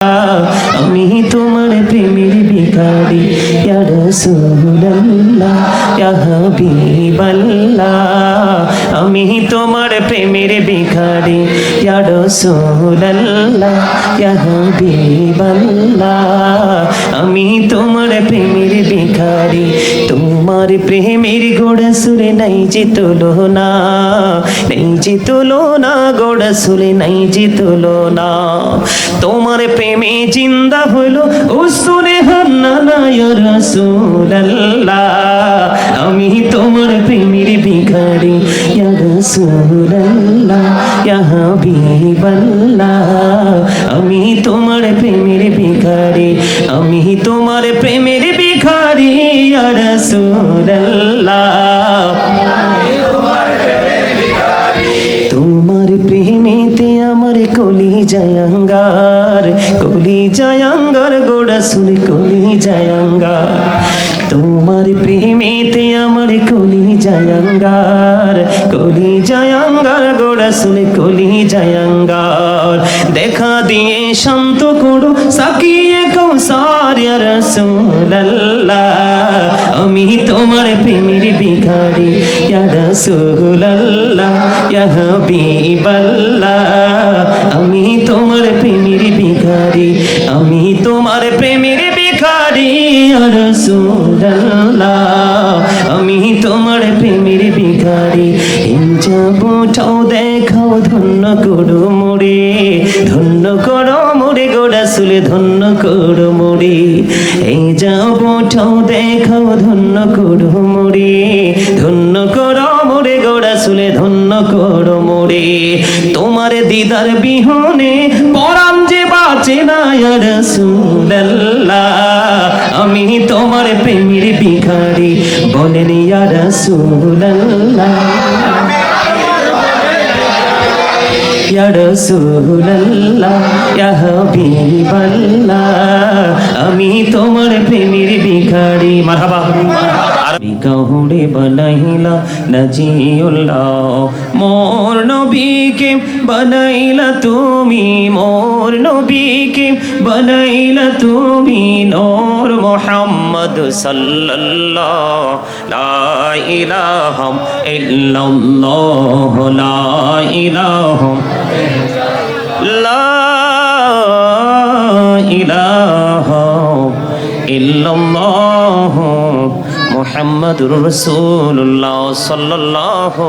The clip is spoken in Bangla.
আমি তোমার প্রেমের ভিখারি ইয়া রাসূলুল্লাহ ইয়া হাবিবাল্লাহ। আমি তোমার প্রেমের ভিখারি ইয়া রাসূলুল্লাহ ইয়া হাবিবাল্লাহ। আমি তোমার প্রেমের ভিখারি, তোমার প্রেমের গোড়া সুরে নাই যে তুলনা, নেই যে তুলনা, গোড়া সুরে নাই যে তুলনা। তোমার প্রেমে জিন্দা হলো উসুরে হান্নানা ইয়া রাসূলুল্লাহ। আমি তোমার প্রেমের ভিখারি ইয়া রাসূলুল্লাহ ইয়া হাবিবাল্লাহ। আমি তোমার প্রেমের ভিখারি, আমি তোমার প্রেমের ভিখারি ইয়া রাসূলুল্লাহ। তোমার প্রেমেতে আমার কলি জায়াঙ্গার, কলি জায়াঙ্গার গোড়া সুরে কলি জায়াঙ্গার। তোমার প্রেমেতে আমার কলি জায়াঙ্গার, কলি জায়াঙ্গার গোড়া সুরে কলি জায়াঙ্গার। দেখা দিয়ে শান্ত করো সাকিয়ে কৌসার ইয়া রাসূলুল্লাহ। আমি তোমার প্রেমের ভিখারি ইয়া রাসূলুল্লাহ ইয়া হাবিবাল্লাহ। আমি তোমার প্রেমের ভিখারি, আমি তোমার প্রেমের ভিখারি ইয়া রাসূলুল্লাহ। আমি তোমার প্রেমের ভিখারি। যাবটাও দেখাও ধন্য করো মোরে, ধন্য করো মোরে গো রাসূল, ধন্য করো মোরে। এই যাবটাও দেখাও ধন্য করো মোরে, ধন্য করো মোরে গো রাসূল, ধন্য করো মোরে। তোমার দিদার বিহনে পরাণ যে বাঁচে না ইয়া রাসূলুল্লাহ। আমি তোমার প্রেমের ভিখারি, বলেন ইয়া রাসূলুল্লাহ ইয়া রাসূলুল্লাহ ইয়া হাবিবাল্লাহ। আমি তোমার প্রেমের ভিখারি। মারহাবা। কাহুরে বানাইলা নাজিউল্লাহ, মোর নবীকে বানাইলা তুমি, মোর নবীকে বানাইলা তুমি নূর মুহাম্মদ সাল্লাল্লাহ। লা ইলাহা ইল্লাল্লাহ, লা ইলাহা লা ইলাহা ইল্লাল্লাহ মুহাম্মাদুর রাসূলুল্লাহ সাল্লাল্লাহু